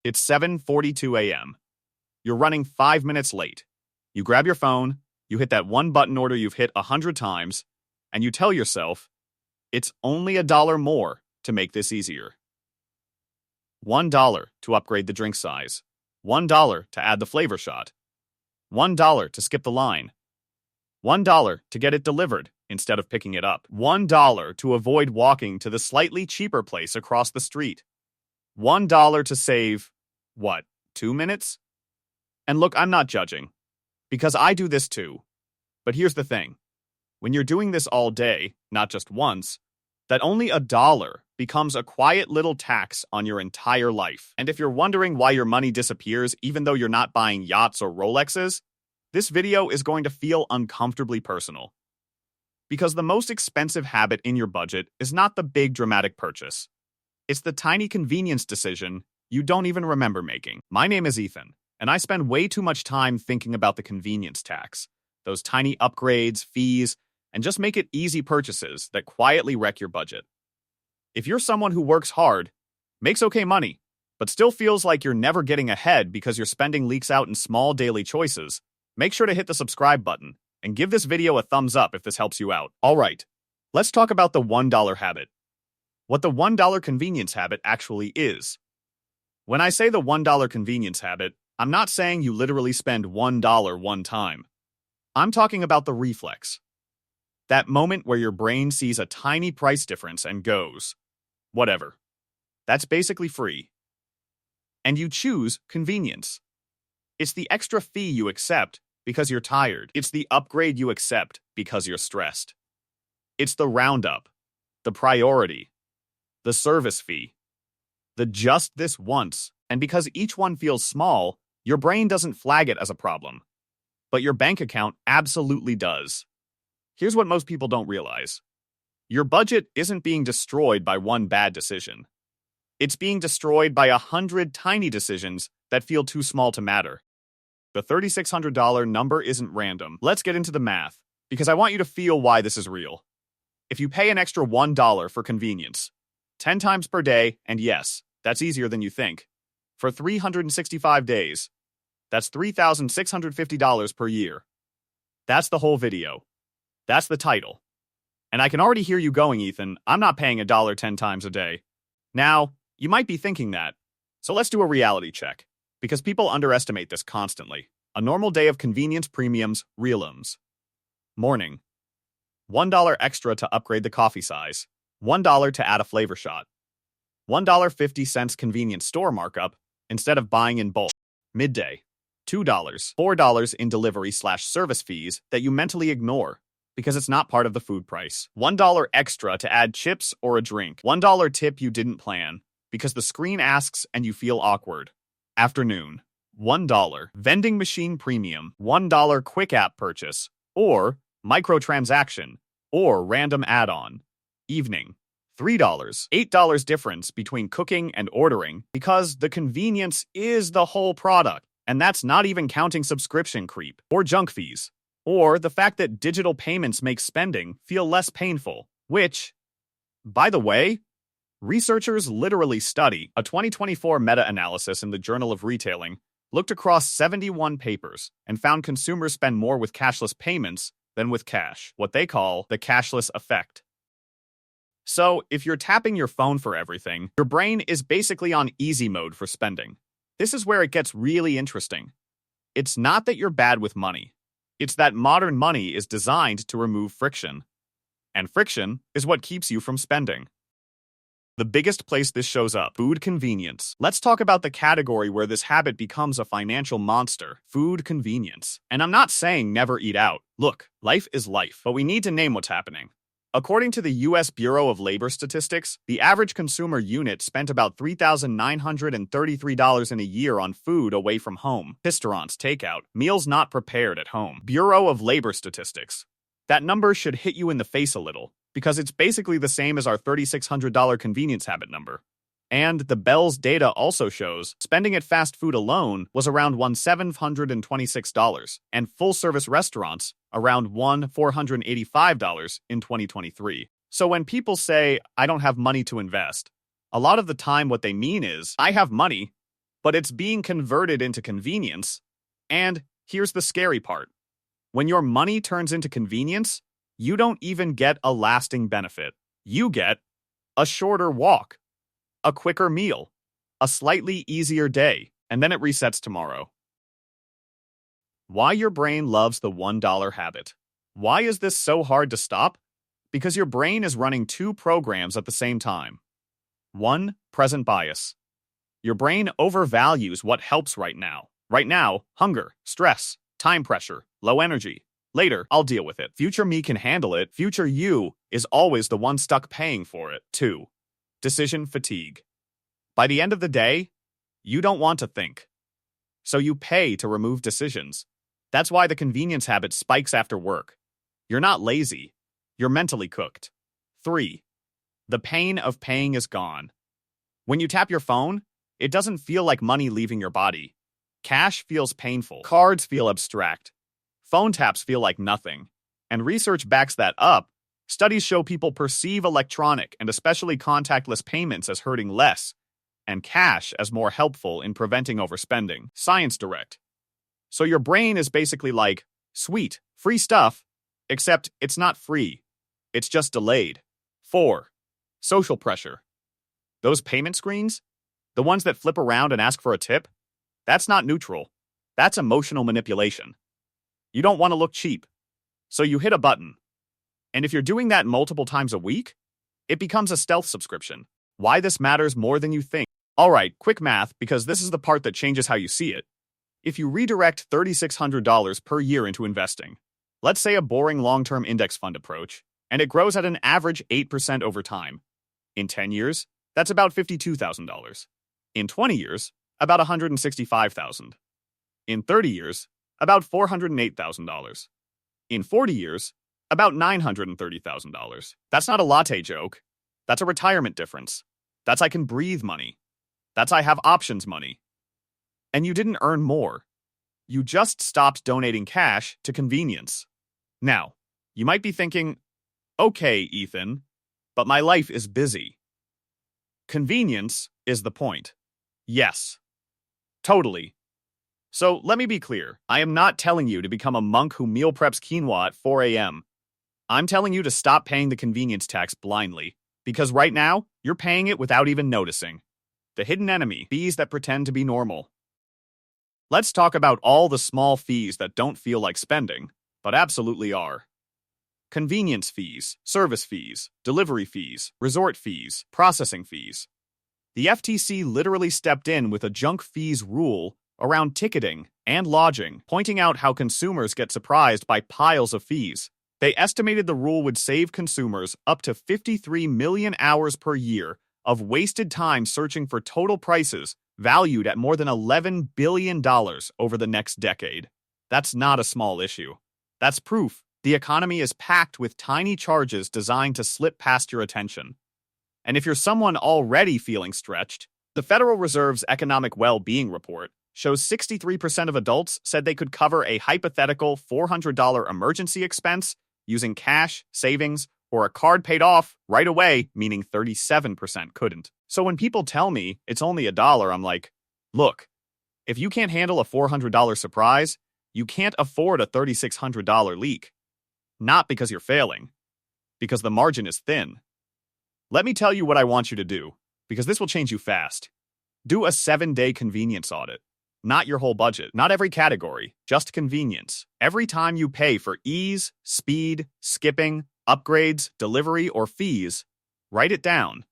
It's 7:42 a.m. You're running 5 minutes late. You grab your phone, you hit that one button order you've hit 100 times, and you tell yourself, it's only $1 more to make this easier. $1 to upgrade the drink size. $1 to add the flavor shot. $1 to skip the line. $1 to get it delivered instead of picking it up. $1 to avoid walking to the slightly cheaper place across the street. $1 to save, what, 2 minutes? And look, I'm not judging, because I do this too. But here's the thing. When you're doing this all day, not just once, that only $1 becomes a quiet little tax on your entire life. And if you're wondering why your money disappears even though you're not buying yachts or Rolexes, this video is going to feel uncomfortably personal. Because the most expensive habit in your budget is not the big dramatic purchase. It's the tiny convenience decision you don't even remember making. My name is Ethan, and I spend way too much time thinking about the convenience tax, those tiny upgrades, fees, and just make it easy purchases that quietly wreck your budget. If you're someone who works hard, makes okay money, but still feels like you're never getting ahead because your spending leaks out in small daily choices, make sure to hit the subscribe button and give this video a thumbs up if this helps you out. All right, let's talk about the $1 habit. What the $1 convenience habit actually is. When I say the $1 convenience habit, I'm not saying you literally spend $1 one time. I'm talking about the reflex. That moment where your brain sees a tiny price difference and goes, whatever. That's basically free. And you choose convenience. It's the extra fee you accept because you're tired. It's the upgrade you accept because you're stressed. It's the roundup, the priority, the service fee, the just this once. And because each one feels small, your brain doesn't flag it as a problem. But your bank account absolutely does. Here's what most people don't realize. Your budget isn't being destroyed by one bad decision. It's being destroyed by 100 tiny decisions that feel too small to matter. The $3,600 number isn't random. Let's get into the math, because I want you to feel why this is real. If you pay an extra $1 for convenience, 10 times per day, and yes, that's easier than you think, for 365 days, that's $3,650 per year. That's the whole video. That's the title. And I can already hear you going, Ethan, I'm not paying $1 10 times a day. Now, you might be thinking that. So let's do a reality check, because people underestimate this constantly. A normal day of convenience premiums, realisms. Morning. $1 extra to upgrade the coffee size. $1 to add a flavor shot. $1.50 convenience store markup instead of buying in bulk. Midday. $2. $4 in delivery/service fees that you mentally ignore because it's not part of the food price. $1 extra to add chips or a drink. $1 tip you didn't plan because the screen asks and you feel awkward. Afternoon. $1 vending machine premium. $1 quick app purchase or microtransaction or random add-on. Evening. $3. $8 difference between cooking and ordering because the convenience is the whole product. And that's not even counting subscription creep or junk fees, or the fact that digital payments make spending feel less painful, which, by the way, researchers literally study. A 2024 meta-analysis in the Journal of Retailing looked across 71 papers and found consumers spend more with cashless payments than with cash, what they call the cashless effect. So, if you're tapping your phone for everything, your brain is basically on easy mode for spending. This is where it gets really interesting. It's not that you're bad with money. It's that modern money is designed to remove friction. And friction is what keeps you from spending. The biggest place this shows up, food convenience. Let's talk about the category where this habit becomes a financial monster, food convenience. And I'm not saying never eat out. Look, life is life, but we need to name what's happening. According to the U.S. Bureau of Labor Statistics, the average consumer unit spent about $3,933 in a year on food away from home, restaurants, takeout, meals not prepared at home. Bureau of Labor Statistics. That number should hit you in the face a little, because it's basically the same as our $3,600 convenience habit number. And the Bell's data also shows spending at fast food alone was around $1,726, and full-service restaurants around $1,485 in 2023. So when people say, I don't have money to invest, a lot of the time what they mean is, I have money, but it's being converted into convenience. And here's the scary part. When your money turns into convenience, you don't even get a lasting benefit. You get a shorter walk, a quicker meal, a slightly easier day, and then it resets tomorrow. Why your brain loves the $1 habit. Why is this so hard to stop? Because your brain is running two programs at the same time. One, present bias. Your brain overvalues what helps right now. Right now, hunger, stress, time pressure, low energy. Later, I'll deal with it. Future me can handle it. Future you is always the one stuck paying for it. 2. Decision fatigue. By the end of the day, you don't want to think. So you pay to remove decisions. That's why the convenience habit spikes after work. You're not lazy. You're mentally cooked. 3. The pain of paying is gone. When you tap your phone, it doesn't feel like money leaving your body. Cash feels painful. Cards feel abstract. Phone taps feel like nothing. And research backs that up. Studies show people perceive electronic and especially contactless payments as hurting less, and cash as more helpful in preventing overspending. Science direct. So your brain is basically like, sweet, free stuff, except it's not free. It's just delayed. 4. Social pressure. Those payment screens, the ones that flip around and ask for a tip, that's not neutral. That's emotional manipulation. You don't want to look cheap, so you hit a button. And if you're doing that multiple times a week, it becomes a stealth subscription. Why this matters more than you think. All right, quick math, because this is the part that changes how you see it. If you redirect $3,600 per year into investing, let's say a boring long-term index fund approach, and it grows at an average 8% over time. In 10 years, that's about $52,000. In 20 years, about $165,000. In 30 years, about $408,000. In 40 years, about $930,000. That's not a latte joke. That's a retirement difference. That's I can breathe money. That's I have options money. And you didn't earn more. You just stopped donating cash to convenience. Now, you might be thinking, okay, Ethan, but my life is busy. Convenience is the point. Yes. Totally. So let me be clear. I am not telling you to become a monk who meal preps quinoa at 4 a.m. I'm telling you to stop paying the convenience tax blindly, because right now, you're paying it without even noticing. The hidden enemy, fees that pretend to be normal. Let's talk about all the small fees that don't feel like spending, but absolutely are. Convenience fees, service fees, delivery fees, resort fees, processing fees. The FTC literally stepped in with a junk fees rule around ticketing and lodging, pointing out how consumers get surprised by piles of fees. They estimated the rule would save consumers up to 53 million hours per year of wasted time searching for total prices valued at more than $11 billion over the next decade. That's not a small issue. That's proof the economy is packed with tiny charges designed to slip past your attention. And if you're someone already feeling stretched, the Federal Reserve's Economic Well-Being Report shows 63% of adults said they could cover a hypothetical $400 emergency expense using cash, savings, or a card paid off right away, meaning 37% couldn't. So when people tell me it's only $1, I'm like, look, if you can't handle a $400 surprise, you can't afford a $3,600 leak. Not because you're failing, because the margin is thin. Let me tell you what I want you to do, because this will change you fast. Do a 7-day convenience audit. Not your whole budget, not every category, just convenience. Every time you pay for ease, speed, skipping, upgrades, delivery, or fees, write it down,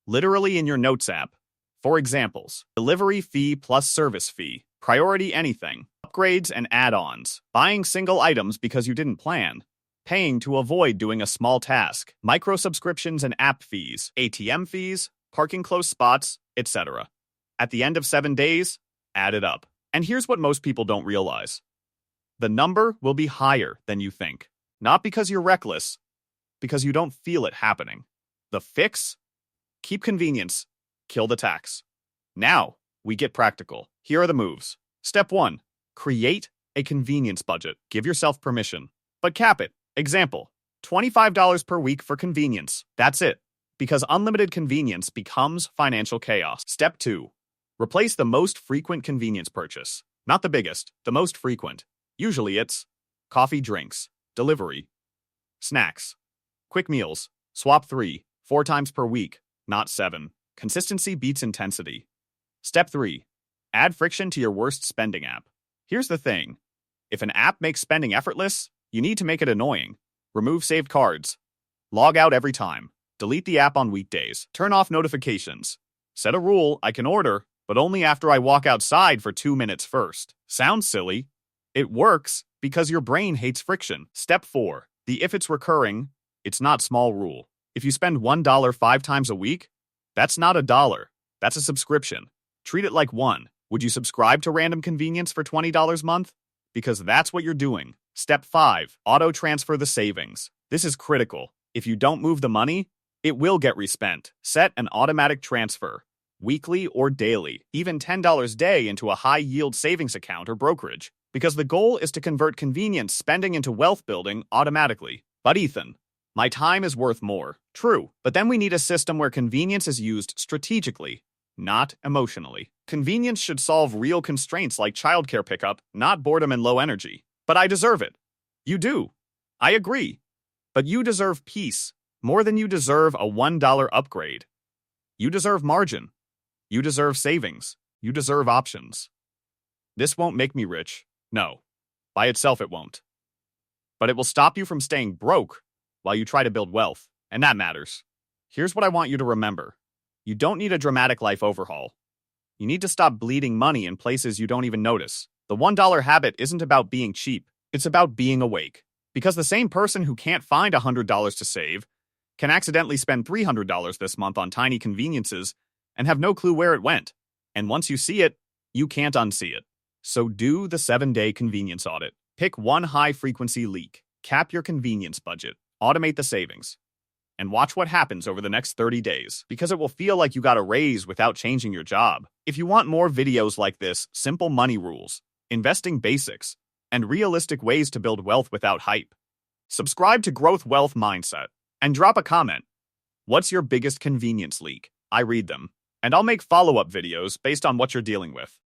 literally in your Notes app. For examples, delivery fee plus service fee, priority anything, upgrades and add-ons, buying single items because you didn't plan, paying to avoid doing a small task, micro-subscriptions and app fees, ATM fees, parking close spots, etc. At the end of 7 days, add it up. And here's what most people don't realize. The number will be higher than you think. Not because you're reckless, because you don't feel it happening. The fix? Keep convenience, kill the tax. Now, we get practical. Here are the moves. Step 1. Create a convenience budget. Give yourself permission, but cap it. Example, $25 per week for convenience. That's it, because unlimited convenience becomes financial chaos. Step 2. Replace the most frequent convenience purchase. Not the biggest, the most frequent. Usually it's coffee, drinks, delivery, snacks, quick meals. Swap 3, 4 times per week, not 7. Consistency beats intensity. Step 3. Add friction to your worst spending app. Here's the thing. If an app makes spending effortless, you need to make it annoying. Remove saved cards. Log out every time. Delete the app on weekdays. Turn off notifications. Set a rule: I can order, but only after I walk outside for 2 minutes first. Sounds silly. It works because your brain hates friction. Step 4. The if it's recurring, it's not small rule. If you spend $1 5 times a week, that's not $1. That's a subscription. Treat it like one. Would you subscribe to random convenience for $20 a month? Because that's what you're doing. Step 5. Auto transfer the savings. This is critical. If you don't move the money, it will get respent. Set an automatic transfer, weekly or daily, even $10 a day, into a high-yield savings account or brokerage, because the goal is to convert convenience spending into wealth building automatically. But Ethan, my time is worth more. True, but then we need a system where convenience is used strategically, not emotionally. Convenience should solve real constraints like childcare pickup, not boredom and low energy. But I deserve it. You do. I agree. But you deserve peace more than you deserve a $1 upgrade. You deserve margin. You deserve savings. You deserve options. This won't make me rich. No. By itself it won't. But it will stop you from staying broke while you try to build wealth, and that matters. Here's what I want you to remember. You don't need a dramatic life overhaul. You need to stop bleeding money in places you don't even notice. The $1 habit isn't about being cheap. It's about being awake. Because the same person who can't find $100 to save can accidentally spend $300 this month on tiny conveniences and have no clue where it went. And once you see it, you can't unsee it. So do the 7-day convenience audit. Pick one high-frequency leak. Cap your convenience budget. Automate the savings. And watch what happens over the next 30 days, because it will feel like you got a raise without changing your job. If you want more videos like this, simple money rules, investing basics, and realistic ways to build wealth without hype, subscribe to Growth Wealth Mindset and drop a comment. What's your biggest convenience leak? I read them, and I'll make follow-up videos based on what you're dealing with.